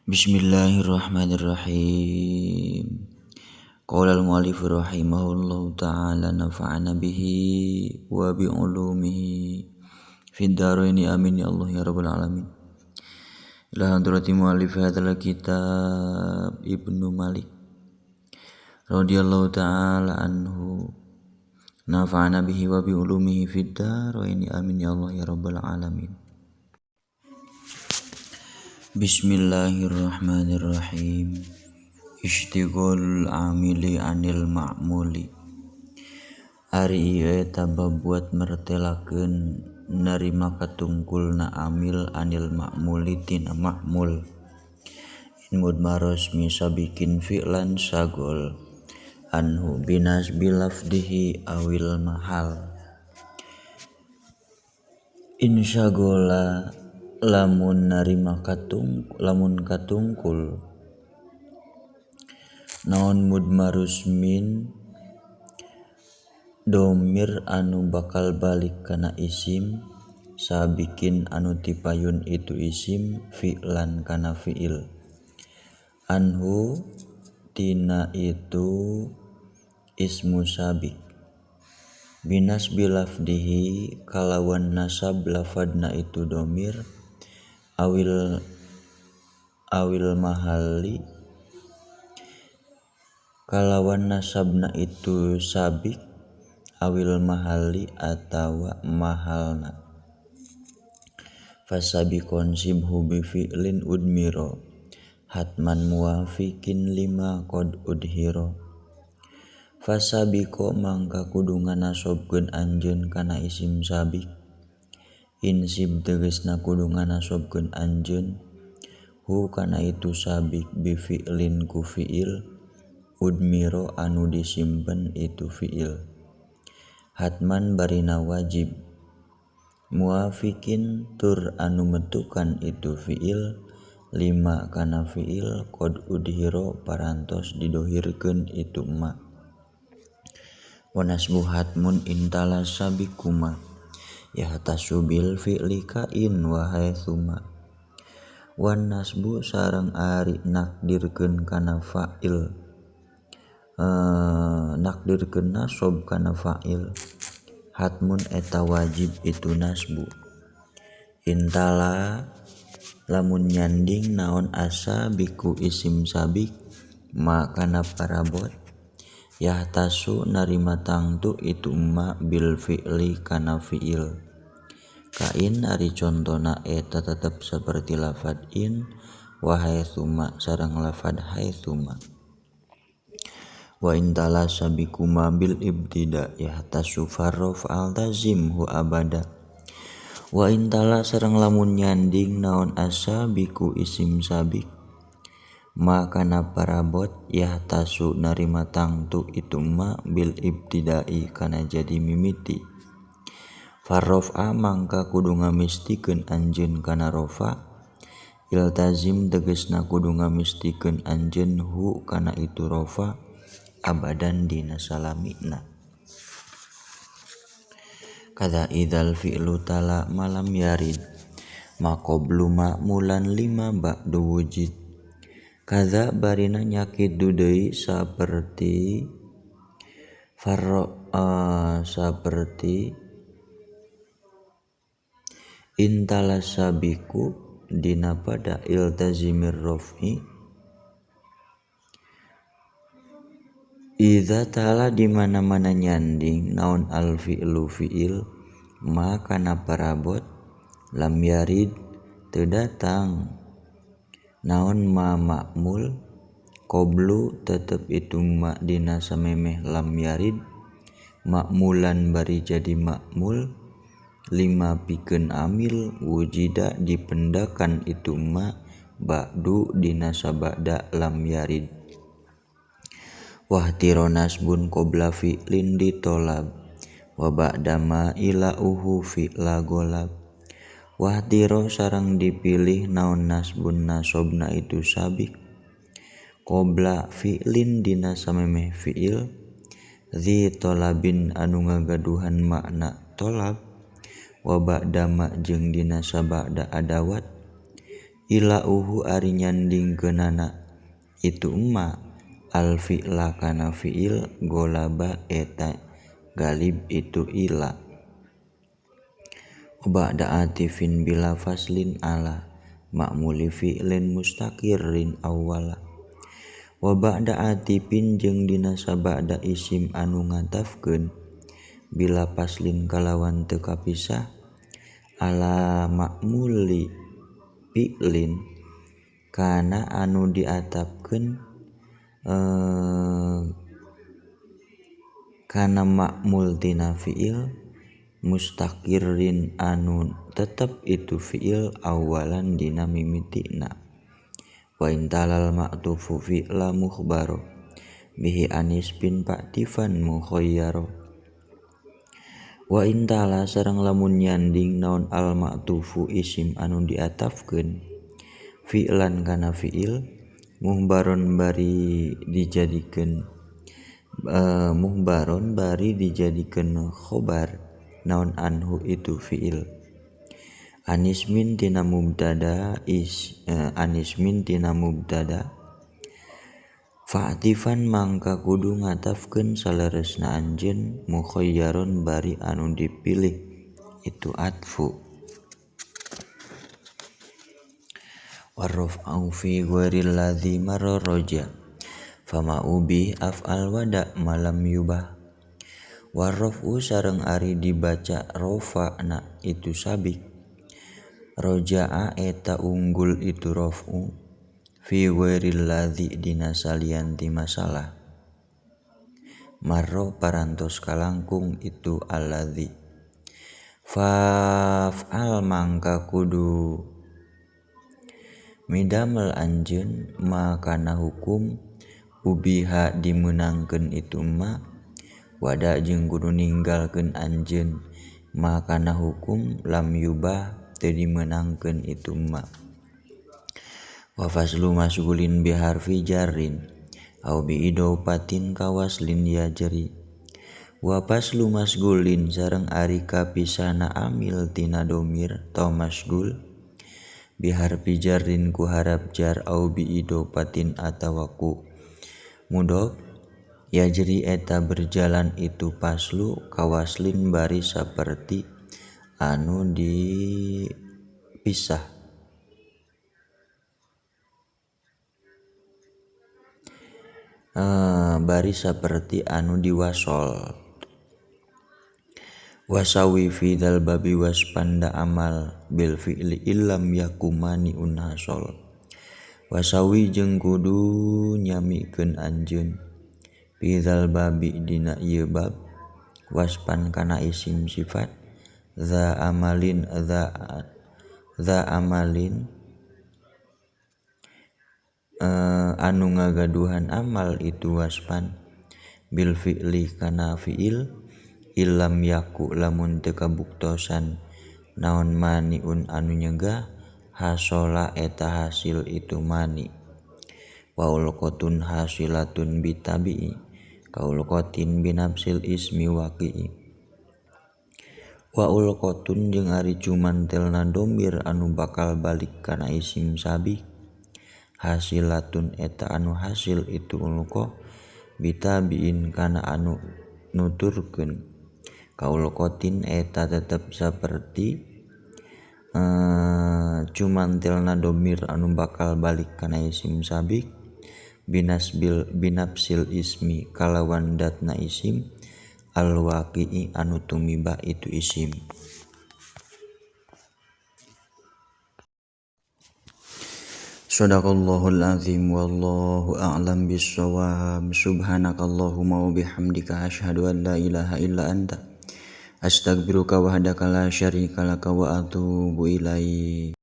Bismillahirrahmanirrahim. Qala al-mu'allif rahimahullahu ta'ala nafa'ana bihi wa bi ulumihi fid dharaini amin ya Allah ya rabbal alamin. Ila hadrati mu'allif hadzal kitab Ibnu Malik radhiyallahu ta'ala anhu nafa'ana bihi wa bi ulumihi fid dharaini amin ya Allah ya rabbal alamin. Bismillahirrahmanirrahim. Ishtighal amili anil ma'muli. Ari ieu eta babuat mertelakeun narima katungkulna amil anil ma'muli tina ma'mul. In mudmaros misa bikin fi'lan sagol anhu binas bilafdihi awil mahal. Insyagola lamun narima katungkul naon mudmarus min domir anu bakal balik kana isim sabikin anu tipayun itu isim fi'lan kana fi'il anhu tina itu ismu sabik binas bilafdihi kalawan nasab lafadna itu domir awil mahali kalawan nasabna itu sabik awil mahali atawa mahalna fasabikon sibhu bi fi'lin udmiro hatman muwafikin lima qad udhiro fasabiko mangka kudu nganasobkeun anjeun kana isim sabik insib tegasna kudu nganasobkeun anjeun hu kana itu sabik bi fi'lin ku fi'il udmiro anu disimpen itu fi'il hatman barina wajib muwafikin tur anu metukan itu fi'il lima kana fi'il qad udhiro parantos didohirkeun itu ma wa nasbu hatmun intala sabikuma yahtasubil fi'li kain wa haitsuma wan nasbu sareng ari nakdirkeun kana fa'il nakdirkeun nasab kana fa'il hatmun eta wajib itu nasbu intala lamun nyanding naon asa biku isim sabik ma kana parabot yahtasu narima tangtu itu ma bil fi'li kana fi'il kain ari contona eta tetep seperti lafad in wa haitsuma sareng lafad haitsuma wa intala sabikuma bil ibtida yahtasu farrof altazimhu abada wa intala sareng lamun nyanding naon asa biku isim sabik ma kana parabot yahtasu narima tangtu itu ma bil ibtidai kana jadi mimiti farrof mangka kudu ngamistikeun anjeun kana rofa iltazim tegasna kudu ngamistikeun anjeun hu kana itu rofa abadan dina salamina kada idzal fi'lu tala malam yarid maqoblu ma'mulan lima ba'du wujid kaza barina nyakidu deui saperti saperti intala sabiku dina pada iltazimir rof'i idza tala di mana-mana nyanding naon al fi'lu fi'il ma kana parabot lam yarid teu datang naon ma ma'mul qoblu tetep itu ma dina samemeh lam yarid ma'mulan bari jadi ma'mul lima pikeun amil wujida dipendakan itu ma ba'du dina sabada lam yarid wahtiro nasbun qobla fi'lin ditolab wa ba'da ma ila uhu fi'la golab wahtiro sareng dipilih naon nasbun nasobna itu sabik qobla fi'lin dina samemeh fi'il zi tolabin anu ngagaduhan makna tolab wa ba'da ma jeung dina sabada adawat ilauhu ari nyandingkeunana itu emma al fi'la kana fi'il golaba eta galib itu ila ba'da atifin bila faslin ala ma'muli fi'lin mustaqirin awwala wa ba'da atifin jeung dina sabada isim anu ngatafkeun bila faslin kalawan teu kapisah ala ma'muli fi'lin kana anu diatapkeun kana ma'mul tina fi'il mustaqirin anu tetep itu fi'il awalan dina mimitina wa intalal ma'tufu fi'la mukhbaro bihi anis bin pa'tifan mukhayyaro wa intala sareng lamun nyanding naon al ma'tufu isim anu diatafkeun fi'lan kana fi'il muhbaron bari dijadikeun khobar naon anhu itu fi'il anismin tina mubtada fa'atifan mangka kudu ngatafkeun saleresna anjeun mukhayyaron bari anu dipilih itu atfu warraf'u fi ghairil ladzi marra roja fama ubi af'al wada malam yubah warraf'u sareng ari dibaca rofa'na itu sabik roja'a eta unggul itu raf'u fi ghairil ladzi dina salianti masalah marra parantos kalangkung itu alladzi fa'al mangka kudu midamel anjeun makana hukum ubiha dimenangkeun itu ma wada jeung kudu ninggalkeun anjeun makana hukum lam yubah teu dimenangkeun itu ma wa faslu masgulin bi harfi jarrin au bi idopatin kawaslin yajri wa faslu masgulin sareng ari kapisahna amil tina domir tau masgul bihar pijarin ku harap jar au bi idopatin atawa ku mudhof yajri eta berjalan itu paslu kawaslin bari saperti anu dipisah bari saperti anu diwasol wasawi fi dal babi waspanda amal bil fi'li illam yakumani unhasol wasawi jeung kudu nyamikeun anjeun fi dal babi dina ieu bab waspan kana isim sifat za amalin anu ngagaduhan amal itu waspan bil fi'li kana fi'il illam yaku lamun teu kabuktosan naon maniun anu nyegah hasola eta hasil itu mani wa ulqatun hasilatun bitabi'i kaulqatin binafsil ismi waqi'i wa ulqatun jeung ari cumantelna domir anu bakal balik kana isim sabik hasilatun eta anu hasil itu ulqa bitabi'in kana anu nuturkeun kaulqatin eta tetep saperti cumantelna domir anu bakal balik kana isim sabik binafsil ismi kalawan datna isim alwaqi'i anu tumiba itu isim. Shadaqallahul azim wallahu a'lam bissawab. Subhanakallahumma wa bihamdika asyhadu an la ilaha illa anta astaghfiruka wahdaka la syarika laka wa atubu ilaik.